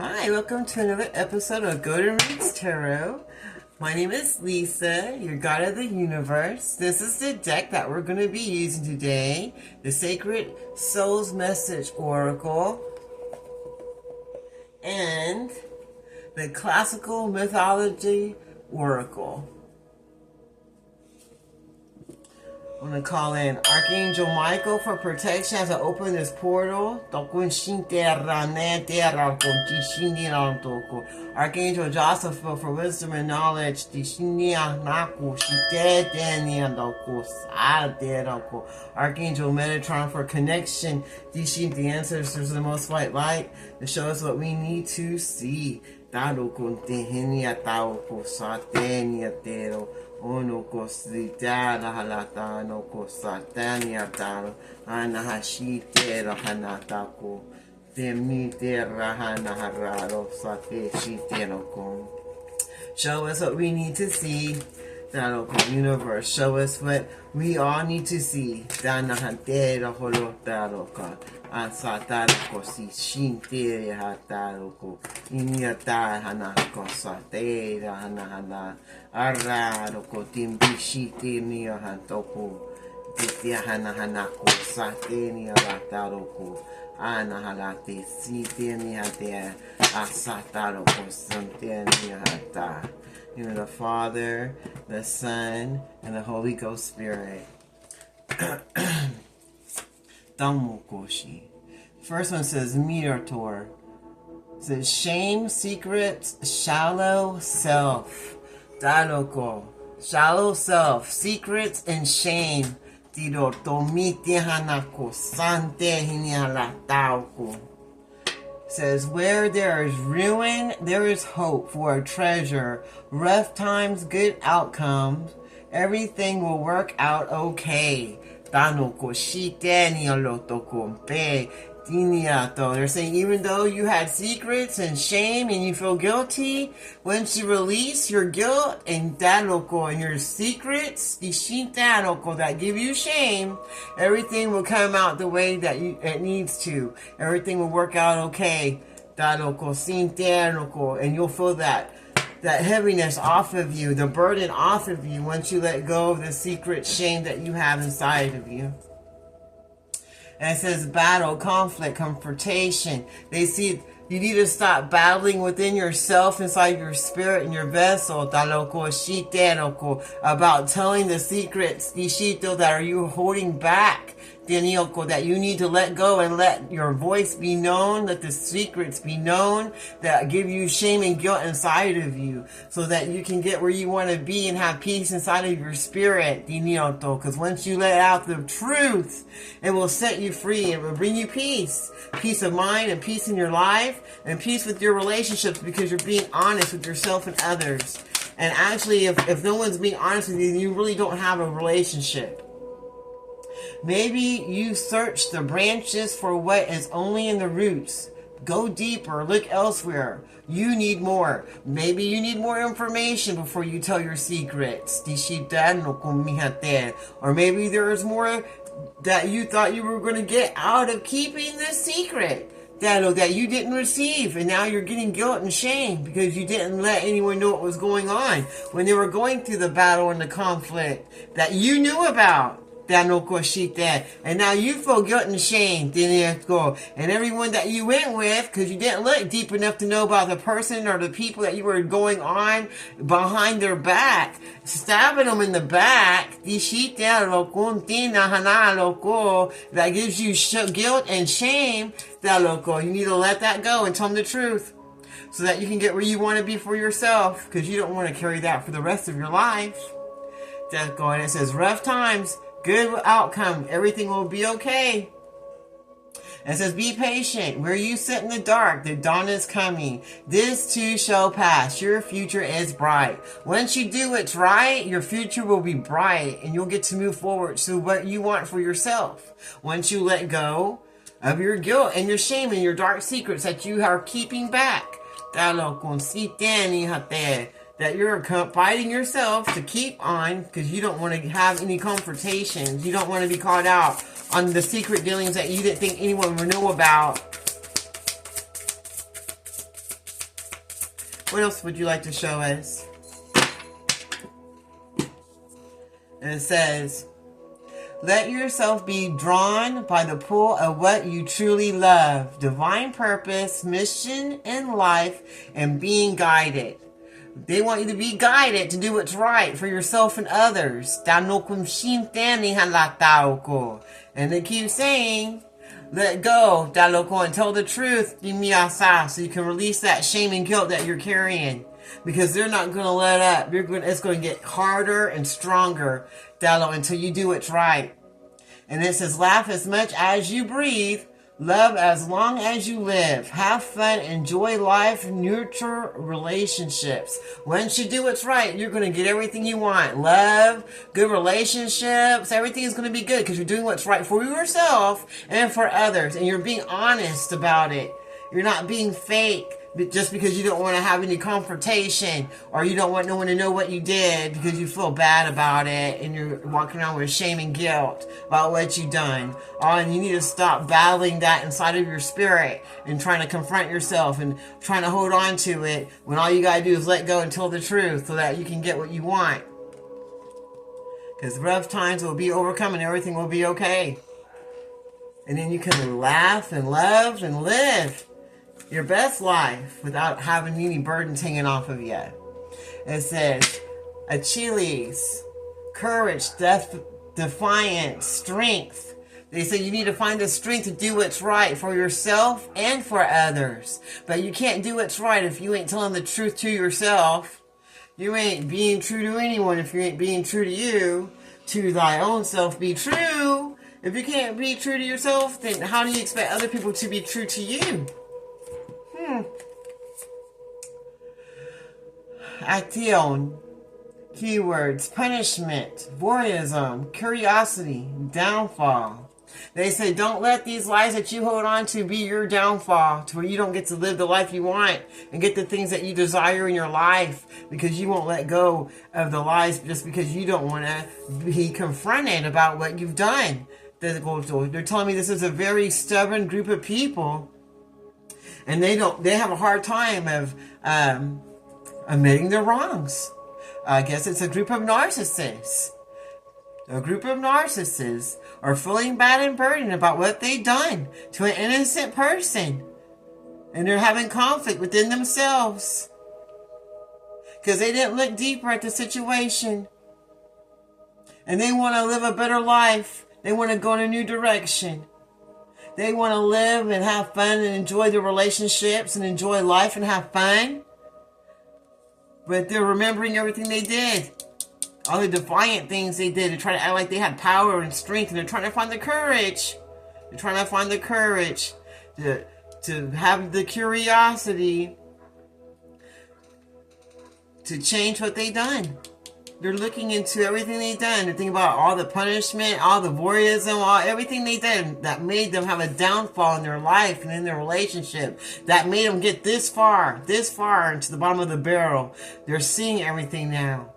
Hi, welcome to another episode of Golden Reads Tarot. My name is Lisa, your guide of the universe. This is the deck that we're going to be using today, the Sacred Soul's Message Oracle and the Classical Mythology Oracle. I'm going to call in Archangel Michael for protection as I open this portal. Archangel Joseph for wisdom and knowledge. Archangel Metatron for connection. The ancestors of the most white light to show us what we need to see. Ono kosita la halata no kosatania taro anahashite la hanatako temite rahana hararo sate shitenoko. Show us what we need to see. Taroko universe, show us what we all need to see. Danahante la holotaroka. Ansataroko si shinte hataroko. Iniata hanako sate hanahana. Araroko timbishite niya hantoko. Titia hanahanako sate niya lataroko. Anahalate site niya te asataroko sante niya hata. You know, the Father, the Son, and the Holy Ghost Spirit. Damukoshi. First one says Mirator. It says shame, secrets, shallow self. Daroko. Shallow self, secrets and shame. Tiro tomite hanako sante hinialatauko. Says, where there is ruin, there is hope for a treasure. Rough times, good outcomes. Everything will work out okay. They're saying even though you had secrets and shame and you feel guilty, once you release your guilt and your secrets, that give you shame, everything will come out the way that it needs to. Everything will work out okay. And you'll feel that heaviness off of you, the burden off of you once you let go of the secret shame that you have inside of you. And it says battle, conflict, confrontation. They see you need to stop battling within yourself, inside your spirit and your vessel. About telling the secrets, that are you holding back. That you need to let go and let your voice be known, let the secrets be known that give you shame and guilt inside of you, so that you can get where you want to be and have peace inside of your spirit. Because once you let out the truth, it will set you free. It will bring you peace. Peace of mind and peace in your life and peace with your relationships, because you're being honest with yourself and others. And actually, if no one's being honest with you, you really don't have a relationship. Maybe you search the branches for what is only in the roots. Go deeper, look elsewhere. You need more. Maybe you need more information before you tell your secrets. Or maybe there's more that you thought you were going to get out of keeping this secret that you didn't receive, and now you're getting guilt and shame because you didn't let anyone know what was going on when they were going through the battle and the conflict that you knew about. And now you feel guilt and shame. And everyone that you went with, because you didn't look deep enough to know about the person or the people that you were going on behind their back, stabbing them in the back, that gives you guilt and shame. You need to let that go and tell them the truth, so that you can get where you want to be for yourself, because you don't want to carry that for the rest of your life. And it says rough times, good outcome. Everything will be okay. It says, be patient. Where you sit in the dark, the dawn is coming. This too shall pass. Your future is bright. Once you do what's right, your future will be bright, and you'll get to move forward to what you want for yourself. Once you let go of your guilt and your shame and your dark secrets that you are keeping back. That you're fighting yourself to keep on, because you don't want to have any confrontations. You don't want to be caught out on the secret dealings that you didn't think anyone would know about. What else would you like to show us? And it says, let yourself be drawn by the pull of what you truly love. Divine purpose, mission in life, and being guided. They want you to be guided to do what's right for yourself and others. And they keep saying, let go, and tell the truth, so you can release that shame and guilt that you're carrying. Because they're not going to let up. It's going to get harder and stronger, until you do what's right. And it says, laugh as much as you breathe. Love as long as you live. Have fun, enjoy life, nurture relationships. Once you do what's right, you're going to get everything you want. Love, good relationships, everything is going to be good because you're doing what's right for yourself and for others. And you're being honest about it. You're not being fake just because you don't want to have any confrontation, or you don't want no one to know what you did because you feel bad about it and you're walking around with shame and guilt about what you've done. And you need to stop battling that inside of your spirit and trying to confront yourself and trying to hold on to it when all you gotta do is let go and tell the truth so that you can get what you want. Because rough times will be overcome and everything will be okay. And then you can laugh and love and live your best life without having any burdens hanging off of you. It says, Achilles, courage, defiance, strength. They say you need to find the strength to do what's right for yourself and for others. But you can't do what's right if you ain't telling the truth to yourself. You ain't being true to anyone if you ain't being true to you. To thy own self be true. If you can't be true to yourself, then how do you expect other people to be true to you? Action, keywords, punishment, voyeurism, curiosity, downfall. They say don't let these lies that you hold on to be your downfall, to where you don't get to live the life you want and get the things that you desire in your life, because you won't let go of the lies just because you don't want to be confronted about what you've done. They're telling me this is a very stubborn group of people. And they have a hard time of admitting their wrongs. I guess it's a group of narcissists. A group of narcissists are feeling bad and burdened about what they've done to an innocent person. And they're having conflict within themselves. Because they didn't look deeper at the situation. And they want to live a better life. They want to go in a new direction. They want to live and have fun and enjoy their relationships and enjoy life and have fun. But they're remembering everything they did. All the defiant things they did. They're trying to act like they had power and strength. And they're trying to find the courage. They're trying to find the courage to have the curiosity to change what they've done. They're looking into everything they've done. They're thinking about all the punishment, all the voyeurism, everything they did that made them have a downfall in their life and in their relationship. That made them get this far into the bottom of the barrel. They're seeing everything now.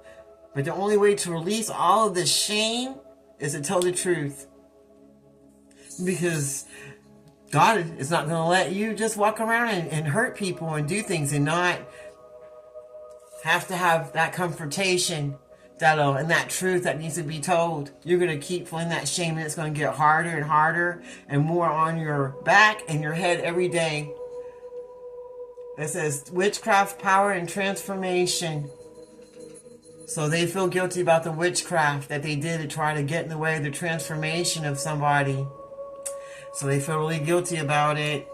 But the only way to release all of this shame is to tell the truth. Because God is not going to let you just walk around and hurt people and do things and not have to have that confrontation and that truth that needs to be told. You're going to keep feeling that shame, and it's going to get harder and harder and more on your back and your head every day. It says witchcraft, power, and transformation. So they feel guilty about the witchcraft that they did to try to get in the way of the transformation of somebody. So they feel really guilty about it.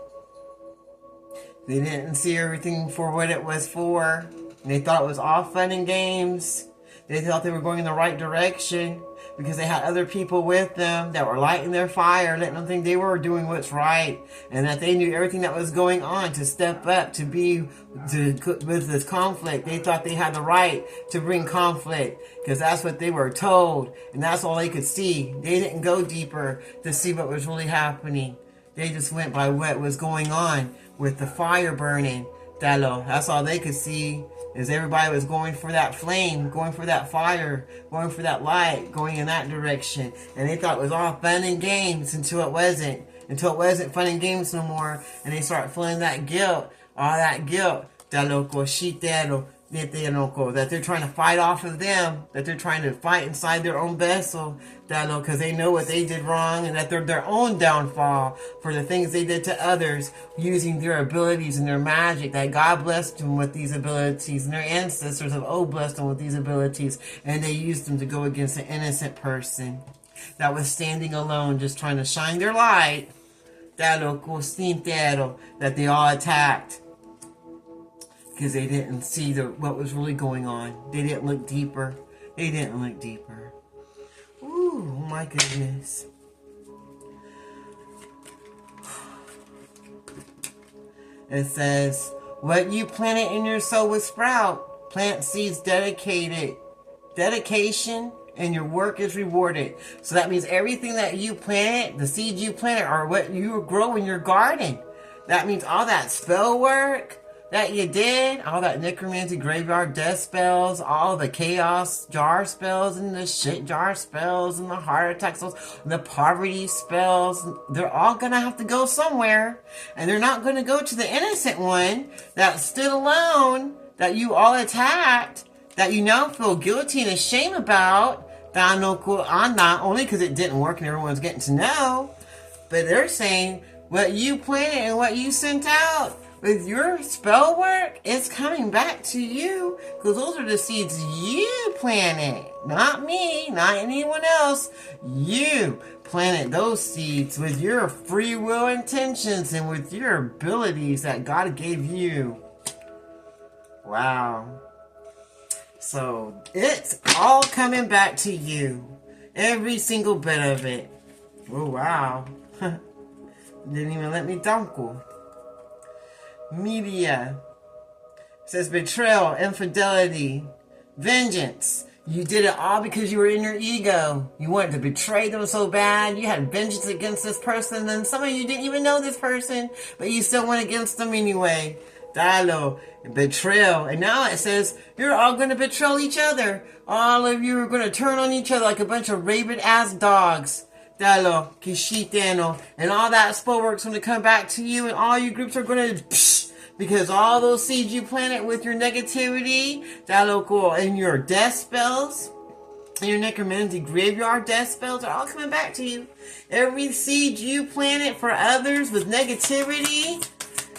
They didn't see everything for what it was for. And they thought it was all fun and games. They thought they were going in the right direction because they had other people with them that were lighting their fire, letting them think they were doing what's right, and that they knew everything that was going on to step up with this conflict. They thought they had the right to bring conflict because that's what they were told, and that's all they could see. They didn't go deeper to see what was really happening. They just went by what was going on with the fire burning. That's all they could see. Is everybody was going for that flame, going for that fire, going for that light, going in that direction. And they thought it was all fun and games until it wasn't. Until it wasn't fun and games no more. And they start feeling that guilt, all that guilt that they're trying to fight off of them, that they're trying to fight inside their own vessel, because they know what they did wrong, and that they're their own downfall for the things they did to others, using their abilities and their magic, that God blessed them with these abilities, and their ancestors have blessed them with these abilities, and they used them to go against an innocent person that was standing alone, just trying to shine their light, that they all attacked. Because they didn't see what was really going on. They didn't look deeper. Ooh, my goodness. It says, what you planted in your soul will sprout. Plant seeds dedication, and your work is rewarded. So that means everything that you planted, the seeds you planted, are what you grow in your garden. That means all that spell work that you did, all that necromancy, graveyard death spells, all the chaos jar spells, and the shit jar spells, and the heart attack spells, and the poverty spells, they're all gonna have to go somewhere. And they're not gonna go to the innocent one that stood alone, that you all attacked, that you now feel guilty and ashamed about, not only because it didn't work and everyone's getting to know, but they're saying what you planted and what you sent out with your spell work, it's coming back to you, because those are the seeds you planted. Not me, not anyone else. You planted those seeds with your free will intentions and with your abilities that God gave you. Wow. So it's all coming back to you. Every single bit of it. Oh, wow. Didn't even let me dunkel. Media. It says betrayal, infidelity, vengeance. You did it all because you were in your ego. You wanted to betray them so bad. You had vengeance against this person. And some of you didn't even know this person, but you still went against them anyway. Dialogue, betrayal. And now it says you're all going to betray each other. All of you are going to turn on each other like a bunch of rabid ass dogs. Dialogue, kishitano. And all that spell work's going to come back to you, and all you groups are going to, because all those seeds you planted with your negativity, and your death spells, and your necromancy graveyard death spells are all coming back to you. Every seed you planted for others with negativity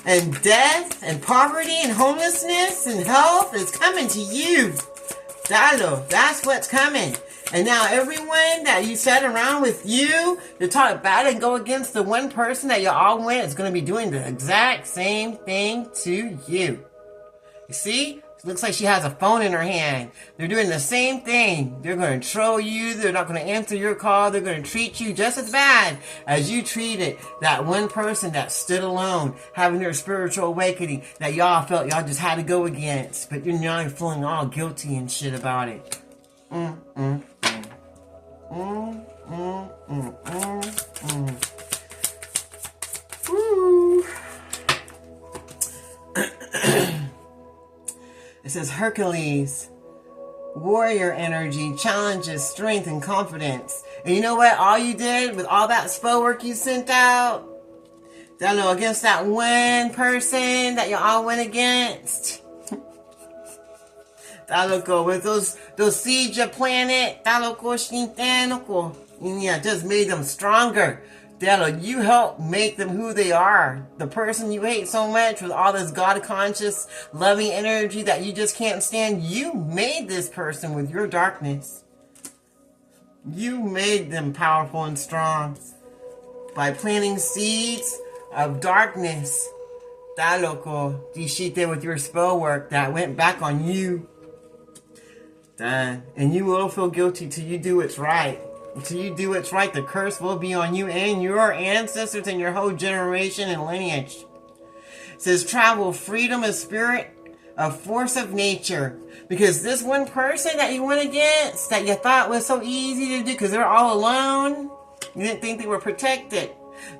and death and poverty and homelessness and health is coming to you. That's what's coming. And now everyone that you sat around with you to talk bad and go against the one person that you all went is going to be doing the exact same thing to you. You see? It looks like she has a phone in her hand. They're doing the same thing. They're going to troll you. They're not going to answer your call. They're going to treat you just as bad as you treated that one person that stood alone, having their spiritual awakening that y'all felt y'all just had to go against. But you're now feeling all guilty and shit about it. Woo. It says Hercules, warrior energy, challenges, strength, and confidence. And you know what? All you did with all that spell work you sent out, against that one person that you all went against. With those seeds you planted, just made them stronger. You help make them who they are. The person you hate so much with all this God-conscious, loving energy that you just can't stand, you made this person with your darkness. You made them powerful and strong by planting seeds of darkness. With your spell work that went back on you. And you will feel guilty till you do what's right. Until you do what's right, the curse will be on you and your ancestors and your whole generation and lineage. It says travel, freedom of spirit, a force of nature. Because this one person that you went against, that you thought was so easy to do because they're all alone, you didn't think they were protected.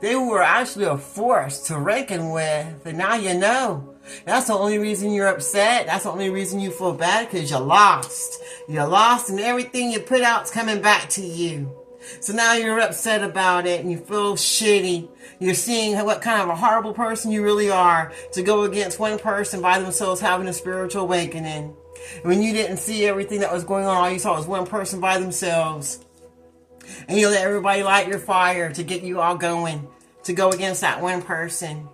They were actually a force to reckon with, and now you know. That's the only reason you're upset. That's the only reason you feel bad, because you lost. You lost, and everything you put out's coming back to you. So now you're upset about it and you feel shitty. You're seeing what kind of a horrible person you really are to go against one person by themselves having a spiritual awakening. When you didn't see everything that was going on, all you saw was one person by themselves. And you let everybody light your fire to get you all going, to go against that one person.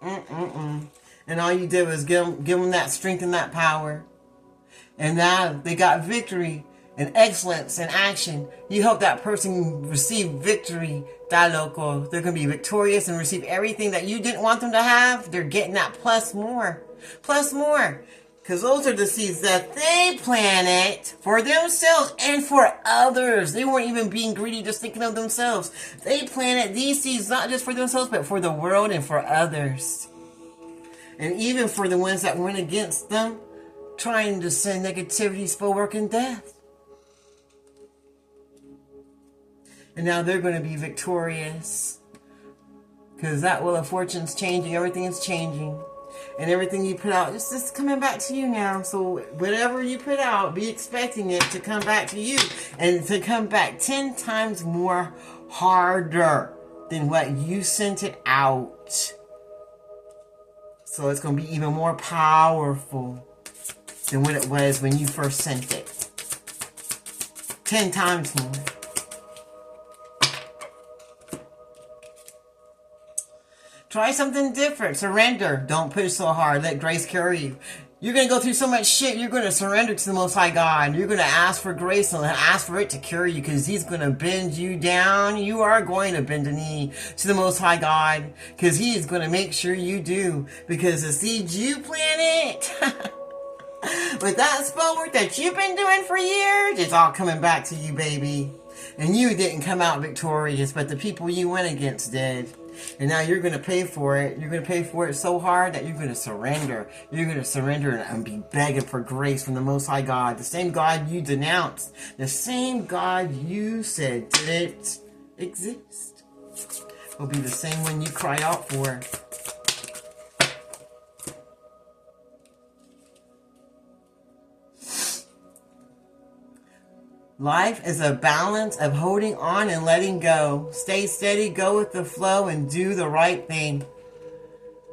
And all you did was give them that strength and that power. And now they got victory and excellence and action. You help that person receive victory. Da loco. They're going to be victorious and receive everything that you didn't want them to have. They're getting that plus more. Plus more. Because those are the seeds that they planted for themselves and for others. They weren't even being greedy, just thinking of themselves. They planted these seeds not just for themselves, but for the world and for others. And even for the ones that went against them, trying to send negativity, spell work, and death. And now they're going to be victorious. Because that wheel of fortune's changing. Everything is changing. And everything you put out, it's just coming back to you now. So whatever you put out, be expecting it to come back to you. And to come back 10 times more harder than what you sent it out. So it's going to be even more powerful than what it was when you first sent it. 10 times more. Try something different. Surrender. Don't push so hard. Let grace carry you. You're going to go through so much shit. You're going to surrender to the Most High God. You're going to ask for grace and ask for it to carry you because He's going to bend you down. You are going to bend a knee to the Most High God because He is going to make sure you do. Because the seeds you planted with that spell work that you've been doing for years, it's all coming back to you, baby. And you didn't come out victorious, but the people you went against did. And now you're going to pay for it. You're going to pay for it so hard that you're going to surrender. You're going to surrender and be begging for grace from the Most High God. The same God you denounced. The same God you said didn't exist. Will be the same one you cry out for. Life is a balance of holding on and letting go. Stay steady, go with the flow, and do the right thing.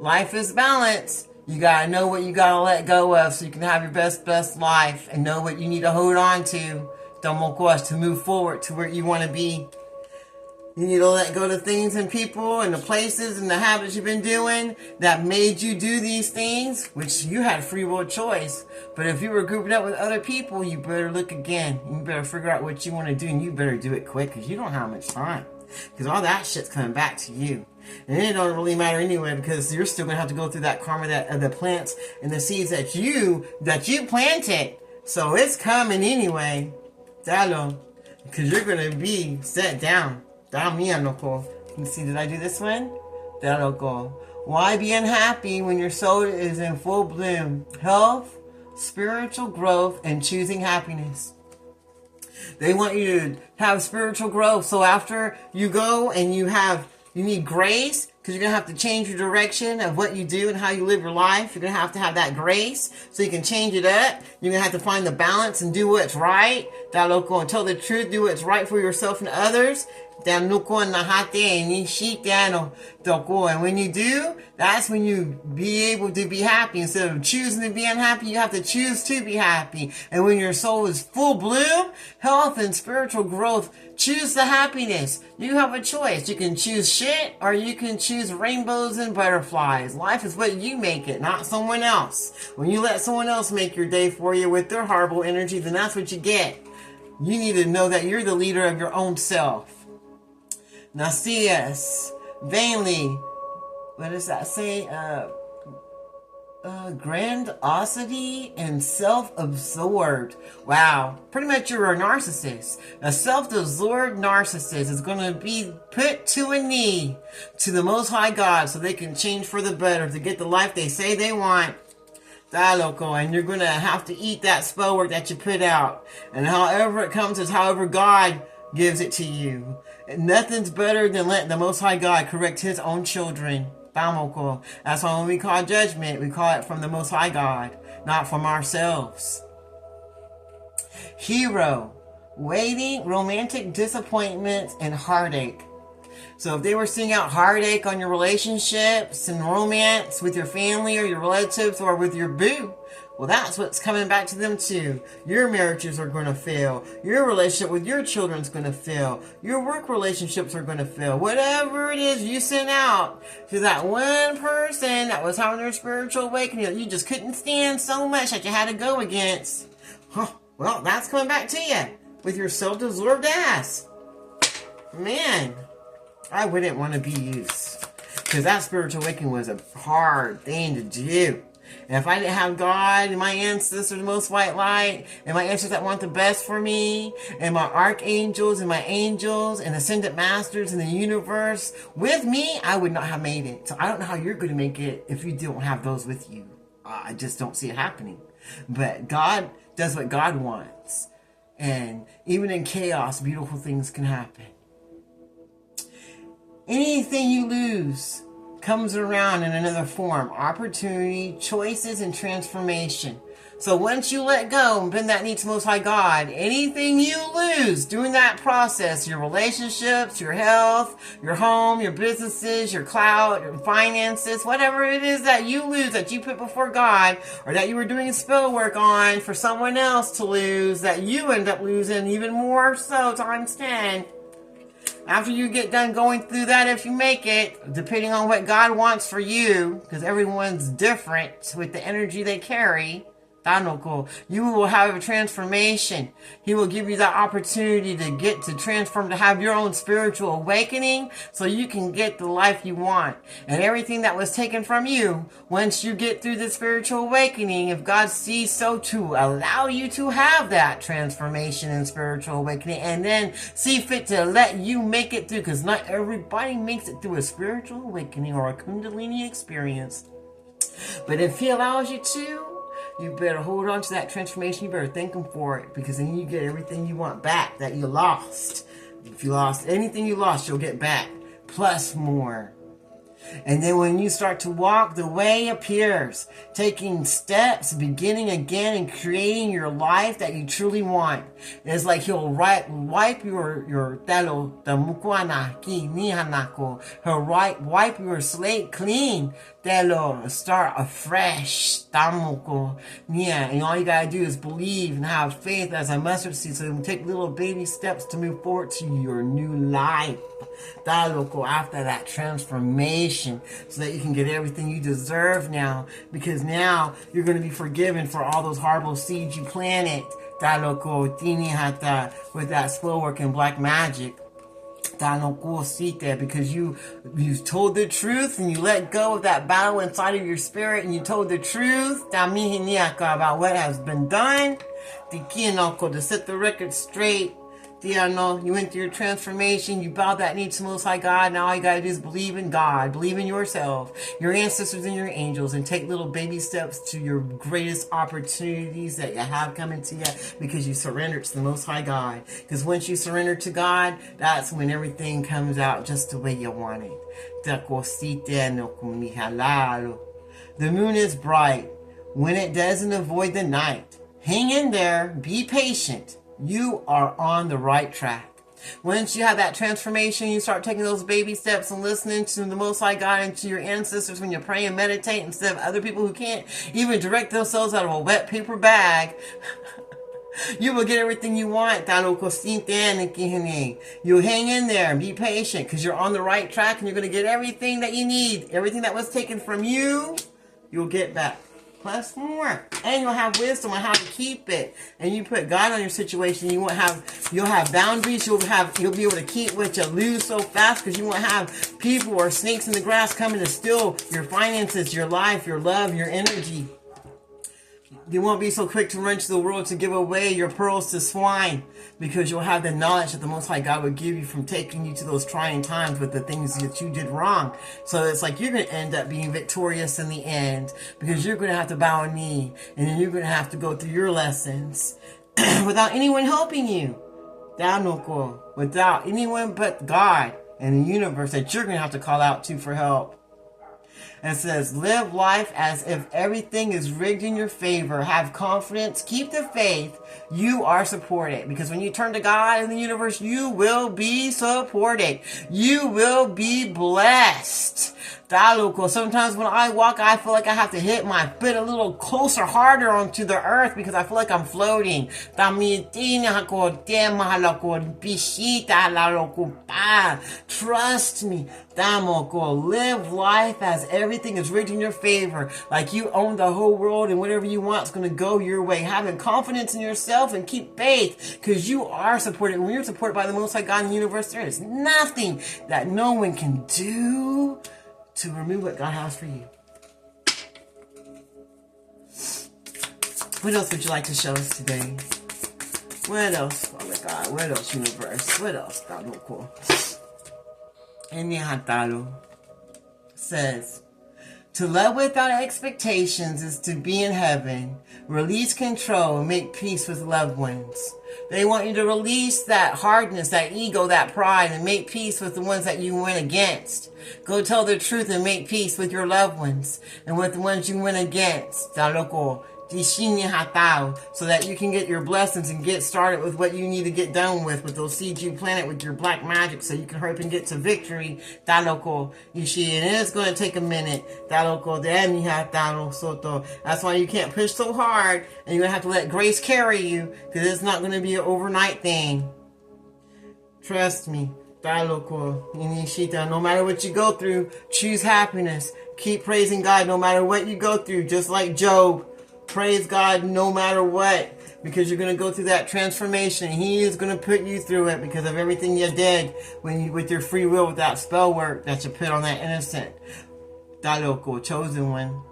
Life is balance. You got to know what you got to let go of so you can have your best life and know what you need to hold on to. To move forward to where you want to be. You need to let go of things and people and the places and the habits you've been doing that made you do these things, which you had free will choice. But if you were grouping up with other people, you better look again. You better figure out what you want to do, and you better do it quick because you don't have much time. Because all that shit's coming back to you. And it don't really matter anyway because you're still going to have to go through that karma of the plants and the seeds that you planted. So it's coming anyway. Because you're going to be set down. You see, did I do this one? Why be unhappy when your soul is in full bloom? Health, spiritual growth, and choosing happiness. They want you to have spiritual growth. So after you go and you need grace, because you're going to have to change your direction of what you do and how you live your life. You're going to have that grace so you can change it up. You're going to have to find the balance and do what's right. And tell the truth, do what's right for yourself and others. And when you do, that's when you be able to be happy. Instead of choosing to be unhappy, you have to choose to be happy. And when your soul is full bloom, health and spiritual growth, choose the happiness. You have a choice. You can choose shit or you can choose rainbows and butterflies. Life is what you make it, not someone else. When you let someone else make your day for you with their horrible energy, then that's what you get. You need to know that you're the leader of your own self. Nasias, vainly, what does that say? Grandiosity and self-absorbed. Wow, pretty much you're a narcissist. A self-absorbed narcissist is going to be put to a knee to the Most High God so they can change for the better to get the life they say they want. And you're going to have to eat that spell work that you put out. And however it comes is however God gives it to you. And nothing's better than letting the Most High God correct His own children. That's why when we call judgment, we call it from the Most High God, not from ourselves. Hero, waiting, romantic disappointments, and heartache. So if they were seeing out heartache on your relationships and romance with your family or your relatives or with your boo, well, that's what's coming back to them too. Your marriages are going to fail. Your relationship with your children is going to fail. Your work relationships are going to fail. Whatever it is you sent out to that one person that was having their spiritual awakening that you just couldn't stand so much that you had to go against. Well, that's coming back to you with your self-absorbed ass. Man, I wouldn't want to be used. Because that spiritual awakening was a hard thing to do. And if I didn't have God and my ancestors, the most white light, and my ancestors that want the best for me, and my archangels and my angels and ascended masters in the universe with me, I would not have made it. So I don't know how you're going to make it if you don't have those with you. I just don't see it happening. But God does what God wants. And even in chaos, beautiful things can happen. Anything you lose comes around in another form. Opportunity, choices, and transformation. So once you let go and bend that knee to Most High God, anything you lose during that process, your relationships, your health, your home, your businesses, your clout, your finances, whatever it is that you lose that you put before God or that you were doing spell work on for someone else to lose, that you end up losing even more so times 10. After you get done going through that, if you make it, depending on what God wants for you, because everyone's different with the energy they carry, you will have a transformation. He will give you that opportunity to get to transform, to have your own spiritual awakening so you can get the life you want. And everything that was taken from you, once you get through the spiritual awakening, if God sees so to allow you to have that transformation and spiritual awakening, and then see fit to let you make it through, because not everybody makes it through a spiritual awakening or a Kundalini experience. But if He allows you to, you better hold on to that transformation. You better thank Him for it, because then you get everything you want back that you lost. If you lost anything you lost, you'll get back, plus more. And then when you start to walk, the way appears, taking steps, beginning again, and creating your life that you truly want. It's like He'll wipe your talo tamukuana ki nihanako. He'll wipe your slate clean. Talo, start afresh. Tamuko nia. And all you gotta do is believe and have faith as a mustard seed. So you take little baby steps to move forward to your new life. That'll go after that transformation so that you can get everything you deserve now, because now you're going to be forgiven for all those horrible seeds you planted. That'll go with that spell work and black magic. Because you told the truth and you let go of that battle inside of your spirit, and you told the truth about what has been done to set the record straight. You went through your transformation, you bowed that knee to Most High God. Now all you gotta do is believe in God, believe in yourself, your ancestors and your angels, and take little baby steps to your greatest opportunities that you have coming to you, because you surrendered to the Most High God. Because once you surrender to God, that's when everything comes out just the way you want it. The moon is bright when it doesn't avoid the night. Hang in there, be patient. You are on the right track. Once you have that transformation, you start taking those baby steps and listening to the Most High God and to your ancestors when you pray and meditate, instead of other people who can't even direct themselves out of a wet paper bag. You will get everything you want. You'll hang in there and be patient, because you're on the right track, and you're going to get everything that you need. Everything that was taken from you, you'll get back. Plus more. And you'll have wisdom on how to keep it. And you put God on your situation, you'll have boundaries, you'll be able to keep what you lose so fast, because you won't have people or snakes in the grass coming to steal your finances, your life, your love, your energy. You won't be so quick to run to the world to give away your pearls to swine, because you'll have the knowledge that the Most High God would give you from taking you to those trying times with the things that you did wrong. So it's like you're going to end up being victorious in the end, because you're going to have to bow a knee, and then you're going to have to go through your lessons without anyone helping you. Without anyone but God and the universe that you're going to have to call out to for help. It says, live life as if everything is rigged in your favor. Have confidence. Keep the faith. You are supported. Because when you turn to God and the universe, you will be supported. You will be blessed. Sometimes when I walk, I feel like I have to hit my foot a little closer, harder onto the earth because I feel like I'm floating. Trust me. Live life as everything is rigged in your favor. Like you own the whole world and whatever you want is going to go your way. Having confidence in yourself and keep faith because you are supported. When you're supported by the Most High God in the universe, there is nothing that no one can do to remove what God has for you. What else would you like to show us today? What else, Father God? What else, universe? What else, God? No cool. Hatalo says, to love without expectations is to be in heaven. Release control and make peace with loved ones. They want you to release that hardness, that ego, that pride, and make peace with the ones that you went against. Go tell the truth and make peace with your loved ones and with the ones you went against. So that you can get your blessings and get started with what you need to get done with those seeds you planted with your black magic so you can hurry up and get to victory. And it's going to take a minute. That's why you can't push so hard and you're going to have to let grace carry you because it's not going to be an overnight thing. Trust me. No matter what you go through, choose happiness. Keep praising God no matter what you go through, just like Job. Praise God no matter what, because you're going to go through that transformation. He is going to put you through it because of everything you did with your free will, with that spell work that you put on that innocent, chosen one.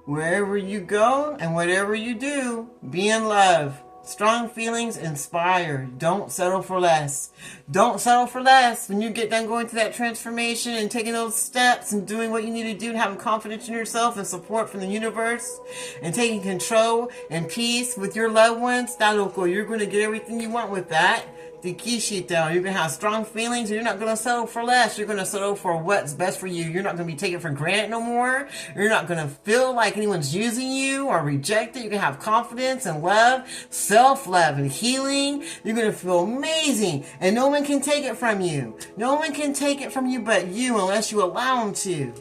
Wherever you go and whatever you do, be in love. Strong feelings inspire. Don't settle for less. Don't settle for less. When you get done going through that transformation and taking those steps and doing what you need to do and having confidence in yourself and support from the universe and taking control and peace with your loved ones, you're going to get everything you want with that. You're going to have strong feelings and you're not going to settle for less. You're going to settle for what's best for you. You're not going to be taken for granted no more. You're not going to feel like anyone's using you or rejected. You're going to have confidence and love, self-love and healing. You're going to feel amazing and no one can take it from you. No one can take it from you but you unless you allow them to.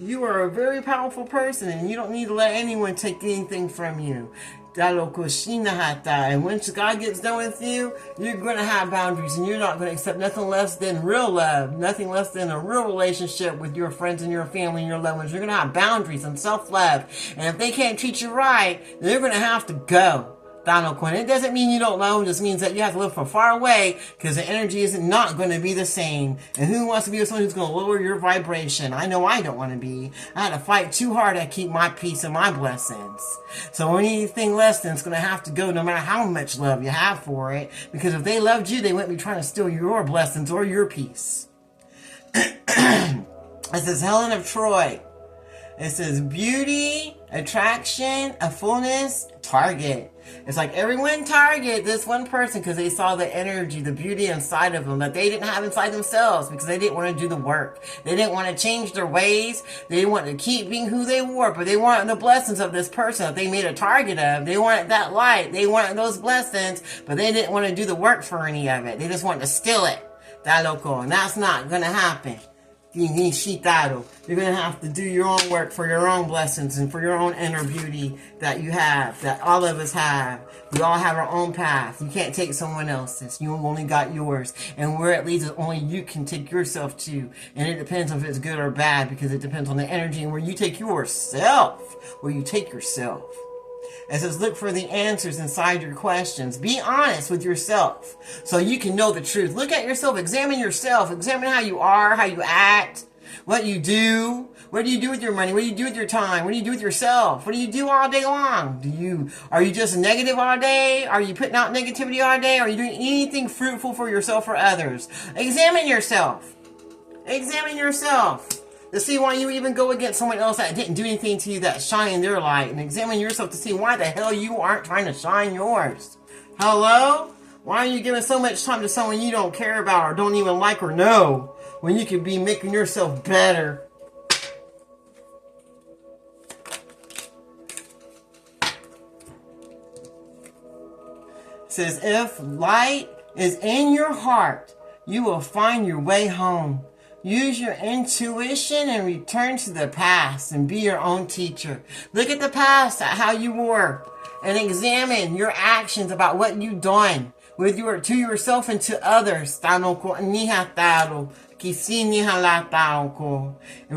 You are a very powerful person and you don't need to let anyone take anything from you. And once God gets done with you, you're going to have boundaries and you're not going to accept nothing less than real love, nothing less than a real relationship with your friends and your family and your loved ones. You're going to have boundaries and self-love. And if they can't treat you right, then you're going to have to go. It doesn't mean you don't love them, it just means that you have to live from far away because the energy is not going to be the same. And who wants to be with someone who's going to lower your vibration? I know I don't want to be. I had to fight too hard to keep my peace and my blessings. So anything less than it's going to have to go no matter how much love you have for it. Because if they loved you, they wouldn't be trying to steal your blessings or your peace. It says Helen of Troy. It says beauty, attraction, a fullness, target. It's like everyone target this one person because they saw the energy, the beauty inside of them that they didn't have inside themselves because they didn't want to do the work. They didn't want to change their ways. They didn't want to keep being who they were, but they wanted the blessings of this person that they made a target of. They wanted that light. They wanted those blessings, but they didn't want to do the work for any of it. They just wanted to steal it. And that's not going to happen. You're going to have to do your own work for your own blessings and for your own inner beauty that you have, that all of us have. We all have our own path. You can't take someone else's. You only got yours. And where it leads is only you can take yourself to. And it depends if it's good or bad because it depends on the energy and where you take yourself. Where you take yourself. It says, look for the answers inside your questions. Be honest with yourself so you can know the truth. Look at yourself. Examine yourself. Examine how you are, how you act, what you do. What do you do with your money? What do you do with your time? What do you do with yourself? What do you do all day long? Are you just negative all day? Are you putting out negativity all day? Are you doing anything fruitful for yourself or others? Examine yourself. Examine yourself. To see why you even go against someone else that didn't do anything to you that shined their light. And examine yourself to see why the hell you aren't trying to shine yours. Hello? Why are you giving so much time to someone you don't care about or don't even like or know when you could be making yourself better? says, if light is in your heart, you will find your way home. Use your intuition and return to the past and be your own teacher. Look at the past, at how you were, and examine your actions about what you've done to yourself and to others. And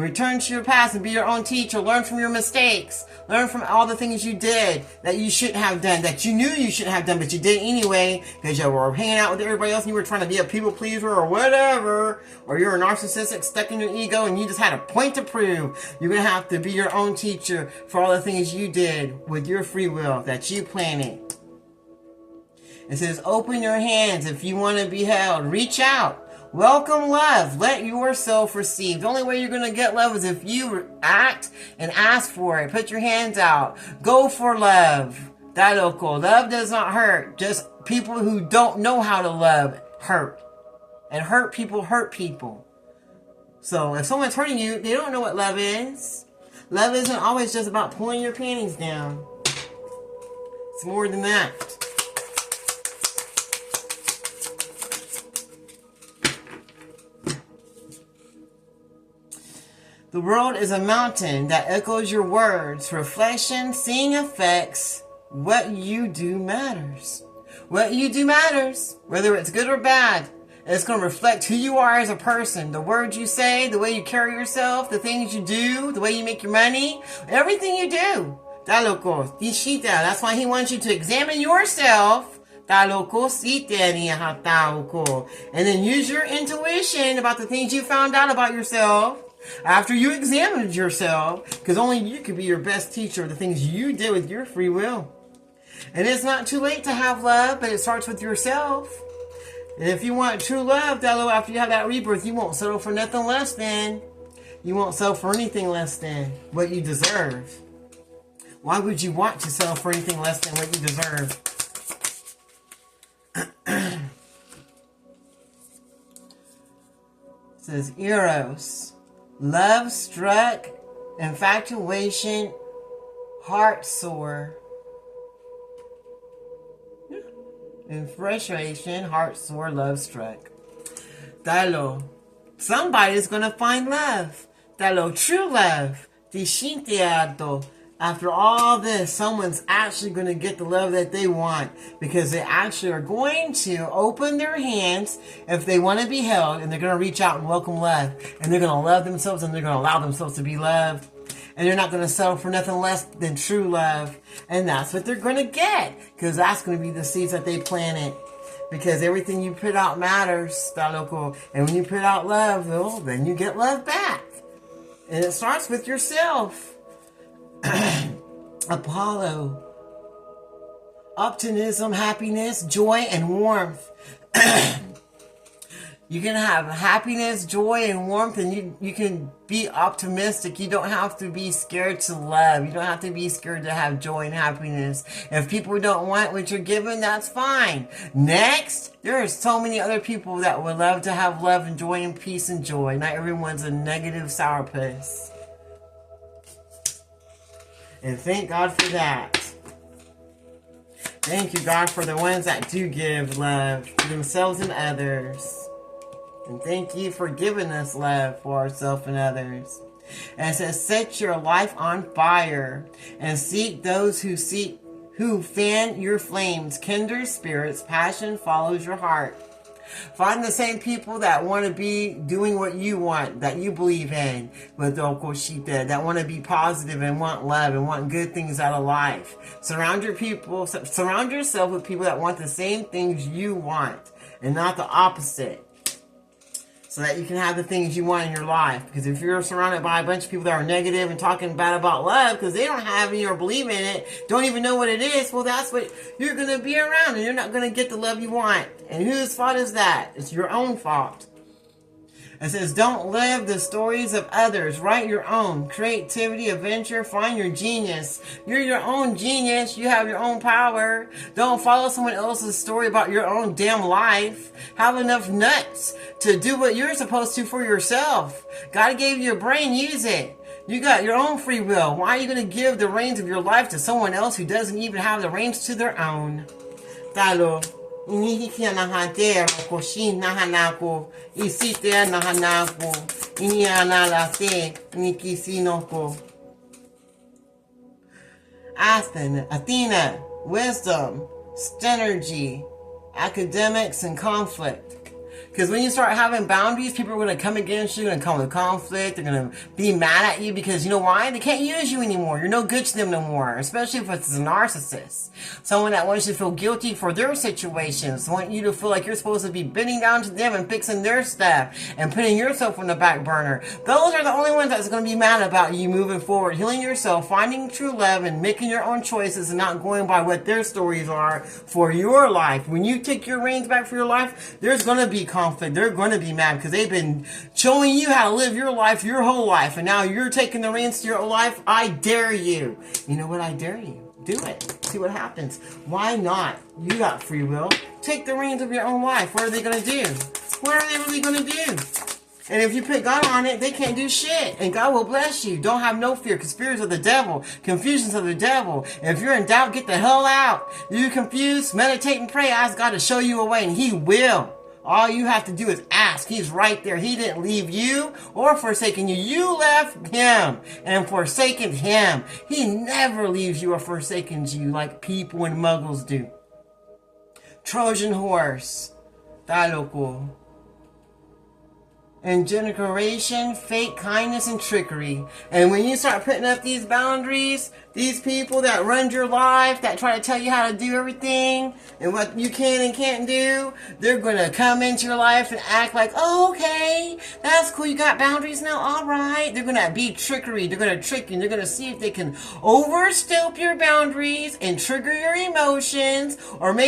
return to your past and be your own teacher. Learn from your mistakes. Learn from all the things you did that you shouldn't have done, that you knew you shouldn't have done, but you did anyway because you were hanging out with everybody else and you were trying to be a people pleaser or whatever, or you're a narcissistic stuck in your ego and you just had a point to prove. You're going to have to be your own teacher for all the things you did with your free will that you planted. It says, open your hands if you want to be held. Reach out. Welcome love. Let yourself receive. The only way you're going to get love is if you act and ask for it. Put your hands out. Go for love. Love does not hurt. Just people who don't know how to love hurt. And hurt people hurt people. So if someone's hurting you, they don't know what love is. Love isn't always just about pulling your panties down. It's more than that. The world is a mountain that echoes your words. Reflection, seeing effects. What you do matters. What you do matters. Whether it's good or bad. It's going to reflect who you are as a person. The words you say, the way you carry yourself, the things you do, the way you make your money. Everything you do. That's why he wants you to examine yourself. And then use your intuition about the things you found out about yourself. After you examined yourself, because only you could be your best teacher of the things you did with your free will. And it's not too late to have love, but it starts with yourself. And if you want true love, after you have that rebirth, you won't settle for nothing less than. You won't settle for anything less than what you deserve. Why would you want to settle for anything less than what you deserve? It says Eros. Love struck, infatuation, heart sore. In frustration, heart sore, love struck. Dalo. Somebody's going to find love. Dalo, true love. Dishinteado. After all this, someone's actually going to get the love that they want because they actually are going to open their hands if they want to be held, and they're going to reach out and welcome love, and they're going to love themselves, and they're going to allow themselves to be loved, and they're not going to settle for nothing less than true love, and that's what they're going to get because that's going to be the seeds that they planted. Because everything you put out matters, and when you put out love, well, then you get love back, and it starts with yourself. Apollo. Optimism, happiness, joy, and warmth. You can have happiness, joy, and warmth, and you can be optimistic. You don't have to be scared to love. You don't have to be scared to have joy and happiness. If people don't want what you're giving, that's fine. Next, there are so many other people that would love to have love and joy and peace and joy. Not everyone's a negative sourpuss. And thank God for that. Thank you, God, for the ones that do give love to themselves and others. And thank you for giving us love for ourselves and others. And it says, set your life on fire and seek those who fan your flames. Kindred spirits, passion follows your heart. Find the same people that want to be doing what you want, that you believe in, with Okoshita, that want to be positive and want love and want good things out of life. Surround yourself with people that want the same things you want and not the opposite. So that you can have the things you want in your life. Because if you're surrounded by a bunch of people that are negative and talking bad about love because they don't have any or believe in it, don't even know what it is, well, that's what you're going to be around, and you're not going to get the love you want. And whose fault is that? It's your own fault. It says, don't live the stories of others. Write your own. Creativity, adventure, find your genius. You're your own genius. You have your own power. Don't follow someone else's story about your own damn life. Have enough nuts to do what you're supposed to for yourself. God gave you a brain. Use it. You got your own free will. Why are you going to give the reins of your life to someone else who doesn't even have the reins to their own? Talo. Inihikia nahatero koshi nahanako. Isite nahanako. Inianalate. Nikisinoko. Athena, wisdom, synergy, academics, and conflict. Because when you start having boundaries, people are going to come against you and come with conflict. They're going to be mad at you because, you know why? They can't use you anymore. You're no good to them no more, especially if it's a narcissist. Someone that wants you to feel guilty for their situations, want you to feel like you're supposed to be bending down to them and fixing their stuff and putting yourself on the back burner. Those are the only ones that's going to be mad about you moving forward, healing yourself, finding true love, and making your own choices and not going by what their stories are for your life. When you take your reins back for your life, there's going to be conflict. They're going to be mad because they've been showing you how to live your life, your whole life, and now you're taking the reins to your own life. I dare you. You know what? I dare you. Do it. See what happens. Why not? You got free will. Take the reins of your own life. What are they going to do? What are they really going to do? And if you put God on it, they can't do shit. And God will bless you. Don't have no fear, because fear is of the devil. Confusion's of the devil. And if you're in doubt, get the hell out. You're confused, meditate and pray. Ask God to show you a way, and He will. All you have to do is ask. He's right there. He didn't leave you or forsaken you. You left Him and forsaken Him. He never leaves you or forsakens you like people and muggles do. Trojan horse. Taloko. And generation, fake kindness, and trickery. And when you start putting up these boundaries, these people that run your life, that try to tell you how to do everything and what you can and can't do, they're going to come into your life and act like, oh, okay, that's cool, you got boundaries now, all right. They're going to be trickery. They're going to trick you. And they're going to see if they can overstep your boundaries and trigger your emotions, or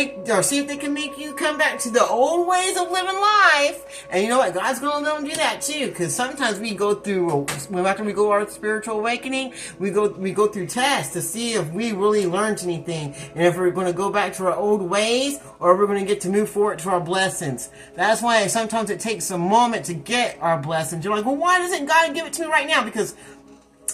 see if they can make you come back to the old ways of living life. And you know what? God's going to let them do that too, because sometimes we go through, after we go our spiritual awakening, we go through tests to see if we really learned anything, and if we're going to go back to our old ways, or we're going to get to move forward to our blessings. That's why sometimes it takes a moment to get our blessings. You're like, well, why doesn't God give it to me right now? Because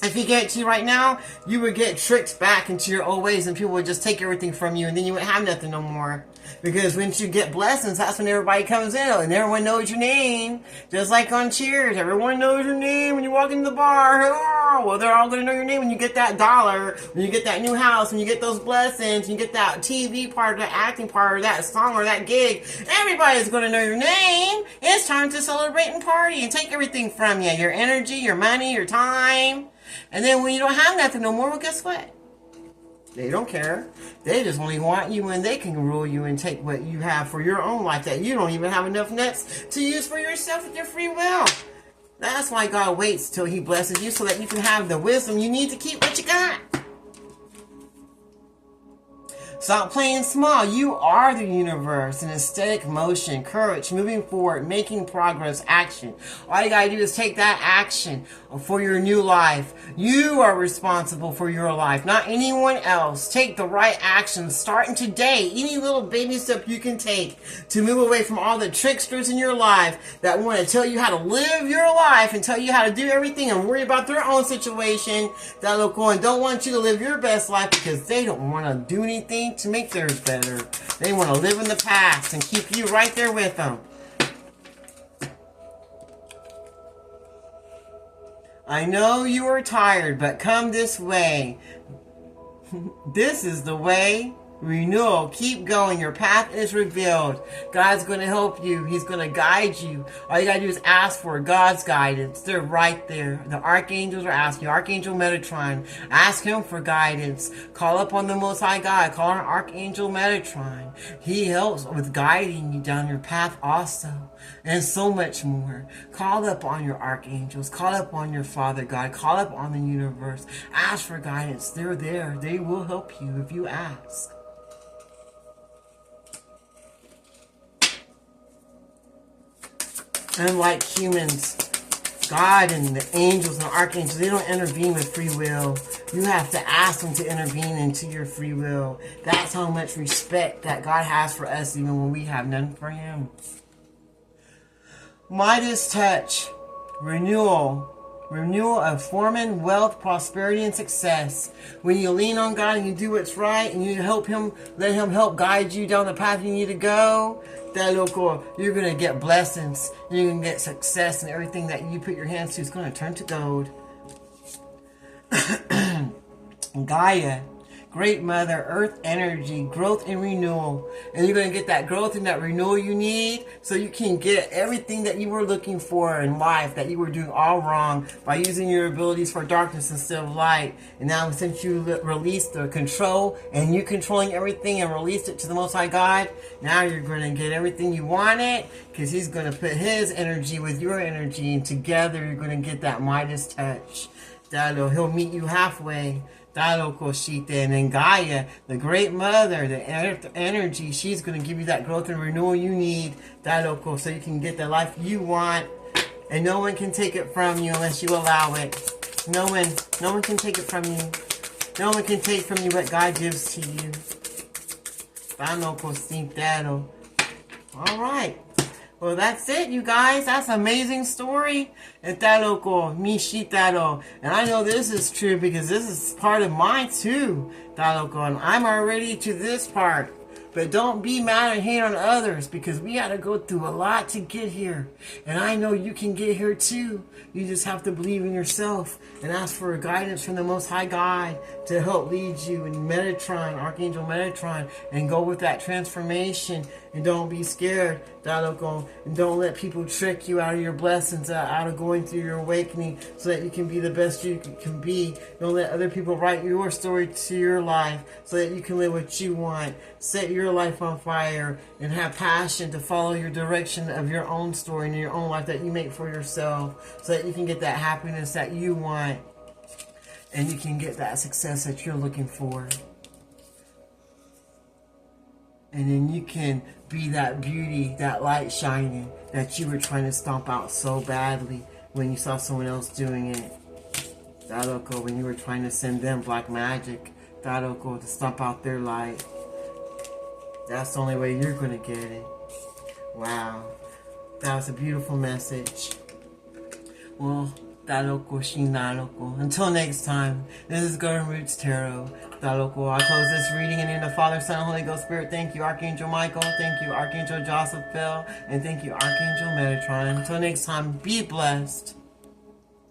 if He gave it to you right now, you would get tricked back into your old ways, and people would just take everything from you, and then you wouldn't have nothing no more. Because once you get blessings, that's when everybody comes in, and everyone knows your name. Just like on Cheers, everyone knows your name when you walk in the bar. Oh, well, they're all going to know your name when you get that dollar, when you get that new house, when you get those blessings, when you get that TV part, that acting part, or that song, or that gig. Everybody's going to know your name. It's time to celebrate and party and take everything from you. Your energy, your money, your time. And then when you don't have nothing no more, well, guess what? They don't care. They just only want you when they can rule you and take what you have for your own life that you don't even have enough nuts to use for yourself with your free will. That's why God waits till He blesses you, so that you can have the wisdom you need to keep what you got. Stop playing small. You are the universe in aesthetic motion, courage, moving forward, making progress, action. All you gotta do is take that action for your new life. You are responsible for your life, not anyone else. Take the right action starting today. Any little baby step you can take to move away from all the tricksters in your life that want to tell you how to live your life and tell you how to do everything and worry about their own situation, that look on, don't want you to live your best life because they don't want to do anything to make theirs better. They want to live in the past and keep you right there with them. I know you are tired, but come this way. This is the way. Renewal. Keep going. Your path is revealed. God's going to help you. He's going to guide you. All you got to do is ask for God's guidance. They're right there. The archangels are asking you. Archangel Metatron. Ask him for guidance. Call upon the Most High God. Call on Archangel Metatron. He helps with guiding you down your path also. And so much more. Call up on your archangels. Call up on your Father God. Call up on the universe. Ask for guidance. They're there. They will help you if you ask. Unlike humans, God and the angels and the archangels, they don't intervene with free will. You have to ask them to intervene into your free will. That's how much respect that God has for us, even when we have none for Him. Midas touch, renewal, renewal of forming wealth, prosperity, and success. When you lean on God and you do what's right and you help Him, let Him help guide you down the path you need to go, you're going to get blessings. You're going to get success, and everything that you put your hands to is going to turn to gold. Gaia, Great Mother, Earth energy, growth and renewal. And you're going to get that growth and that renewal you need so you can get everything that you were looking for in life that you were doing all wrong by using your abilities for darkness instead of light. And now since you released the control and you controlling everything and released it to the Most High God, now you're going to get everything you wanted because He's going to put His energy with your energy, and together you're going to get that Midas touch. He'll meet you halfway. And then Gaia, the Great Mother, the energy, she's going to give you that growth and renewal you need, so you can get the life you want, and no one can take it from you unless you allow it. No one can take it from you. No one can take from you what God gives to you. All right. Well, that's it, you guys. That's an amazing story. And I know this is true because this is part of mine too. And I'm already to this part. But don't be mad and hate on others because we had to go through a lot to get here. And I know you can get here too. You just have to believe in yourself and ask for guidance from the Most High God to help lead you in Metatron, Archangel Metatron, and go with that transformation. And don't be scared. And don't let people trick you out of your blessings, out of going through your awakening so that you can be the best you can be. Don't let other people write your story to your life so that you can live what you want. Set your life on fire and have passion to follow your direction of your own story and your own life that you make for yourself so that you can get that happiness that you want and you can get that success that you're looking for. And then you can be that beauty, that light shining that you were trying to stomp out so badly when you saw someone else doing it. When you were trying to send them black magic, to stomp out their light. That's the only way you're going to get it. Wow. That was a beautiful message. Well, until next time, this is Golden Roots Tarot. I close this reading in the name of the Father, Son, and Holy Ghost Spirit. Thank you, Archangel Michael. Thank you, Archangel Joseph Bell. And thank you, Archangel Metatron. Until next time, be blessed.